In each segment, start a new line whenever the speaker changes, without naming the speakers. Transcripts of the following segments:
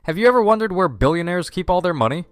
Have you ever wondered where billionaires keep all their money?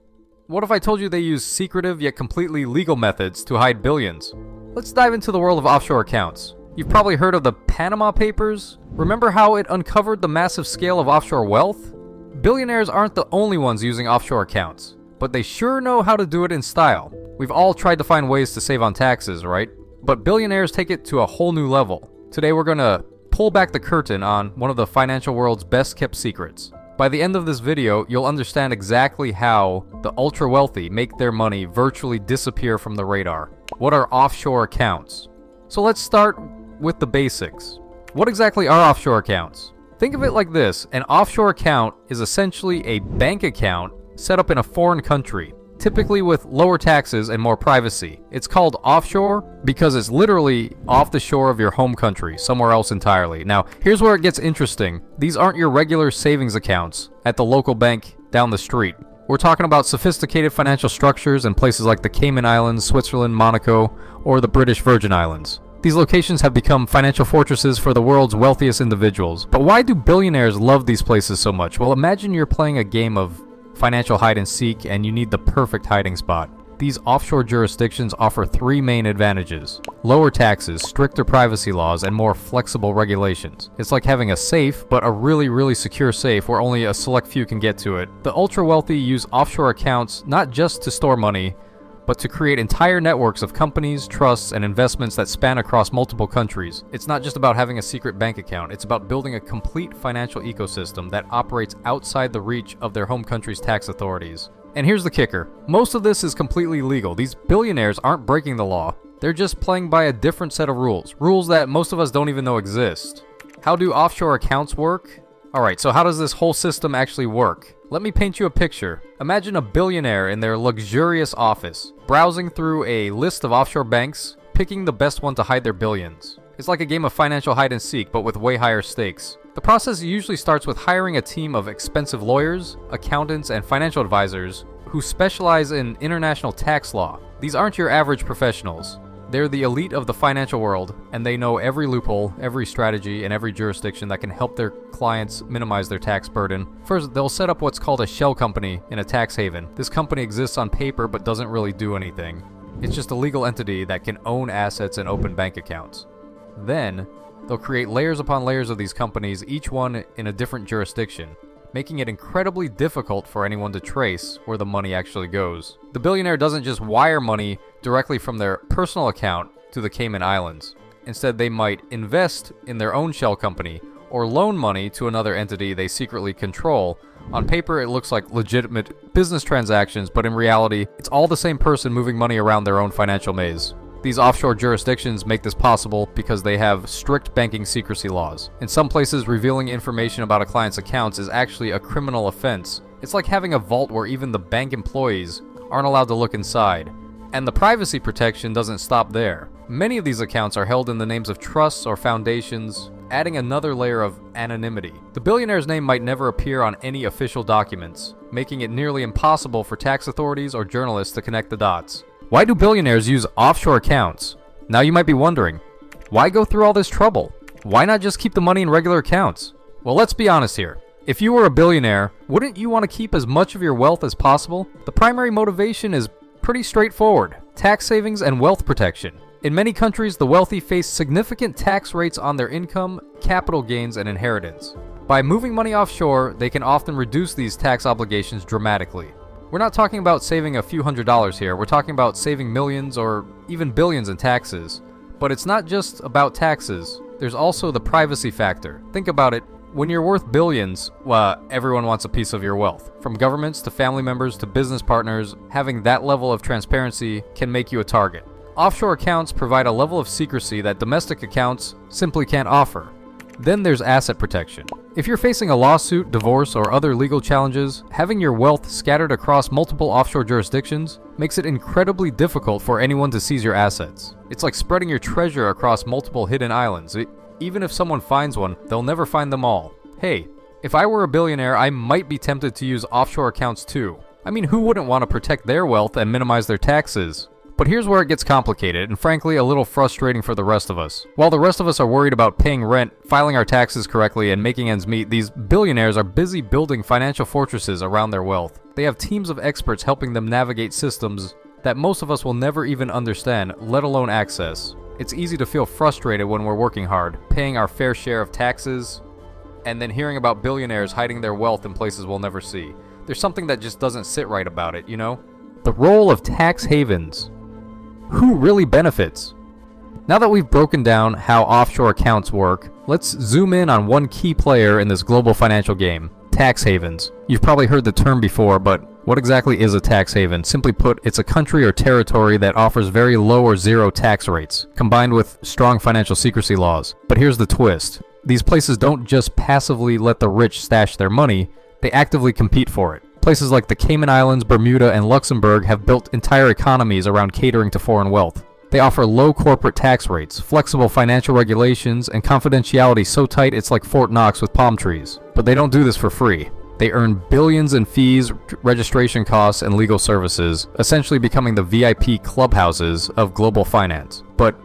What if I told you they use secretive yet completely legal methods to hide billions? Let's dive into the world of offshore accounts. You've probably heard of the Panama Papers. Remember how it uncovered the massive scale of offshore wealth? Billionaires aren't the only ones using offshore accounts, but they sure know how to do it in style. We've all tried to find ways to save on taxes, right? But billionaires take it to a whole new level. Today we're gonna pull back the curtain on one of the financial world's best kept secrets. By the end of this video, you'll understand exactly how the ultra wealthy make their money virtually disappear from the radar. What are offshore accounts? So let's start with the basics. What exactly are offshore accounts? Think of it like this: an offshore account is essentially a bank account set up in a foreign country, typically with lower taxes and more privacy. It's called offshore because it's literally off the shore of your home country, somewhere else entirely. Now, here's where it gets interesting. These aren't your regular savings accounts at the local bank down the street. We're talking about sophisticated financial structures in places like the Cayman Islands, Switzerland, Monaco, or the British Virgin Islands. These locations have become financial fortresses for the world's wealthiest individuals. But why do billionaires love these places so much? Well, imagine you're playing a game of financial hide and seek and you need the perfect hiding spot. These offshore jurisdictions offer three main advantages: lower taxes, stricter privacy laws, and more flexible regulations. It's like having a safe, but a really secure safe where only a select few can get to it. The ultra wealthy use offshore accounts not just to store money, but to create entire networks of companies, trusts, and investments that span across multiple countries. It's not just about having a secret bank account, it's about building a complete financial ecosystem that operates outside the reach of their home country's tax authorities. And here's the kicker: most of this is completely legal. These billionaires aren't breaking the law, they're just playing by a different set of rules that most of us don't even know exist. How do offshore accounts work? Alright, so how does this whole system actually work? Let me paint you a picture. Imagine a billionaire in their luxurious office, browsing through a list of offshore banks, picking the best one to hide their billions. It's like a game of financial hide and seek, but with way higher stakes. The process usually starts with hiring a team of expensive lawyers, accountants, and financial advisors who specialize in international tax law. These aren't your average professionals. They're the elite of the financial world, and they know every loophole, every strategy, and every jurisdiction that can help their clients minimize their tax burden. First, they'll set up what's called a shell company in a tax haven. This company exists on paper but doesn't really do anything. It's just a legal entity that can own assets and open bank accounts. Then, they'll create layers upon layers of these companies, each one in a different jurisdiction, making it incredibly difficult for anyone to trace where the money actually goes. The billionaire doesn't just wire money directly from their personal account to the Cayman Islands. Instead, they might invest in their own shell company or loan money to another entity they secretly control. On paper, it looks like legitimate business transactions, but in reality, it's all the same person moving money around their own financial maze. These offshore jurisdictions make this possible because they have strict banking secrecy laws. In some places, revealing information about a client's accounts is actually a criminal offense. It's like having a vault where even the bank employees aren't allowed to look inside. And the privacy protection doesn't stop there. Many of these accounts are held in the names of trusts or foundations, adding another layer of anonymity. The billionaire's name might never appear on any official documents, making it nearly impossible for tax authorities or journalists to connect the dots. Why do billionaires use offshore accounts? Now you might be wondering, why go through all this trouble? Why not just keep the money in regular accounts? Well, let's be honest here. If you were a billionaire, wouldn't you want to keep as much of your wealth as possible? The primary motivation is pretty straightforward: tax savings and wealth protection. In many countries, the wealthy face significant tax rates on their income, capital gains, and inheritance. By moving money offshore, they can often reduce these tax obligations dramatically. We're not talking about saving a few $100s here, we're talking about saving millions or even billions in taxes. But it's not just about taxes, there's also the privacy factor. Think about it. When you're worth billions, everyone wants a piece of your wealth. From governments to family members to business partners, having that level of transparency can make you a target. Offshore accounts provide a level of secrecy that domestic accounts simply can't offer. Then there's asset protection. If you're facing a lawsuit, divorce, or other legal challenges, having your wealth scattered across multiple offshore jurisdictions makes it incredibly difficult for anyone to seize your assets. It's like spreading your treasure across multiple hidden islands. Even if someone finds one, they'll never find them all. Hey, if I were a billionaire, I might be tempted to use offshore accounts too. I mean, who wouldn't want to protect their wealth and minimize their taxes? But here's where it gets complicated, and frankly a little frustrating for the rest of us. While the rest of us are worried about paying rent, filing our taxes correctly, and making ends meet, these billionaires are busy building financial fortresses around their wealth. They have teams of experts helping them navigate systems that most of us will never even understand, let alone access. It's easy to feel frustrated when we're working hard, paying our fair share of taxes, and then hearing about billionaires hiding their wealth in places we'll never see. There's something that just doesn't sit right about it, you know? The role of tax havens. Who really benefits? Now that we've broken down how offshore accounts work, let's zoom in on one key player in this global financial game, tax havens. You've probably heard the term before, but what exactly is a tax haven? Simply put, it's a country or territory that offers very low or zero tax rates, combined with strong financial secrecy laws. But here's the twist. These places don't just passively let the rich stash their money, they actively compete for it. Places like the Cayman Islands, Bermuda, and Luxembourg have built entire economies around catering to foreign wealth. They offer low corporate tax rates, flexible financial regulations, and confidentiality so tight it's like Fort Knox with palm trees. But they don't do this for free. They earn billions in fees, registration costs, and legal services, essentially becoming the VIP clubhouses of global finance. But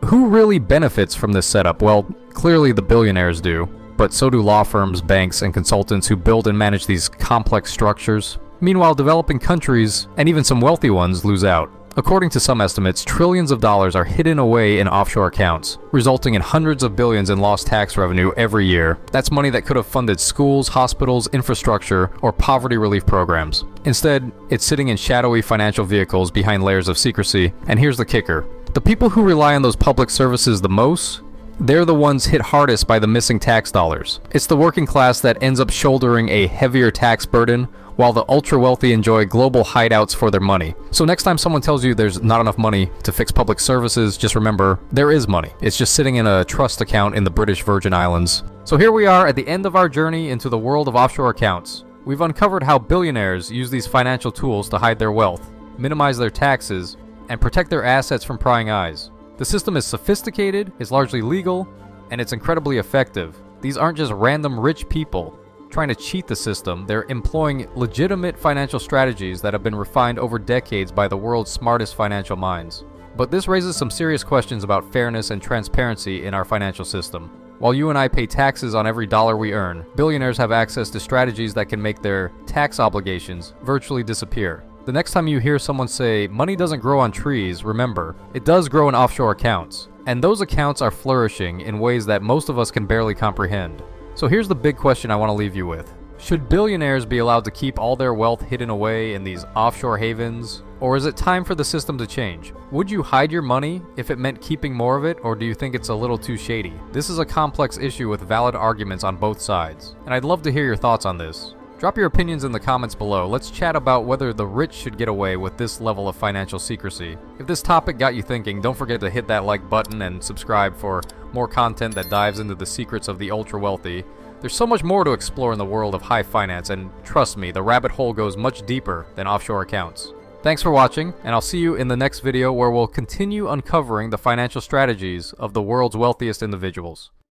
who really benefits from this setup? Well, clearly the billionaires do. But so do law firms, banks, and consultants who build and manage these complex structures. Meanwhile, developing countries, and even some wealthy ones, lose out. According to some estimates, trillions of dollars are hidden away in offshore accounts, resulting in hundreds of billions in lost tax revenue every year. That's money that could have funded schools, hospitals, infrastructure, or poverty relief programs. Instead, it's sitting in shadowy financial vehicles behind layers of secrecy. And here's the kicker. The people who rely on those public services the most, they're the ones hit hardest by the missing tax dollars. It's the working class that ends up shouldering a heavier tax burden, while the ultra-wealthy enjoy global hideouts for their money. So next time someone tells you there's not enough money to fix public services, just remember, there is money. It's just sitting in a trust account in the British Virgin Islands. So here we are at the end of our journey into the world of offshore accounts. We've uncovered how billionaires use these financial tools to hide their wealth, minimize their taxes, and protect their assets from prying eyes. The system is sophisticated, is largely legal, and it's incredibly effective. These aren't just random rich people trying to cheat the system. They're employing legitimate financial strategies that have been refined over decades by the world's smartest financial minds. But this raises some serious questions about fairness and transparency in our financial system. While you and I pay taxes on every dollar we earn, billionaires have access to strategies that can make their tax obligations virtually disappear. The next time you hear someone say, money doesn't grow on trees, remember, it does grow in offshore accounts. And those accounts are flourishing in ways that most of us can barely comprehend. So here's the big question I want to leave you with. Should billionaires be allowed to keep all their wealth hidden away in these offshore havens? Or is it time for the system to change? Would you hide your money if it meant keeping more of it, or do you think it's a little too shady? This is a complex issue with valid arguments on both sides, and I'd love to hear your thoughts on this. Drop your opinions in the comments below. Let's chat about whether the rich should get away with this level of financial secrecy. If this topic got you thinking, don't forget to hit that like button and subscribe for more content that dives into the secrets of the ultra wealthy. There's so much more to explore in the world of high finance, and trust me, the rabbit hole goes much deeper than offshore accounts. Thanks for watching, and I'll see you in the next video where we'll continue uncovering the financial strategies of the world's wealthiest individuals.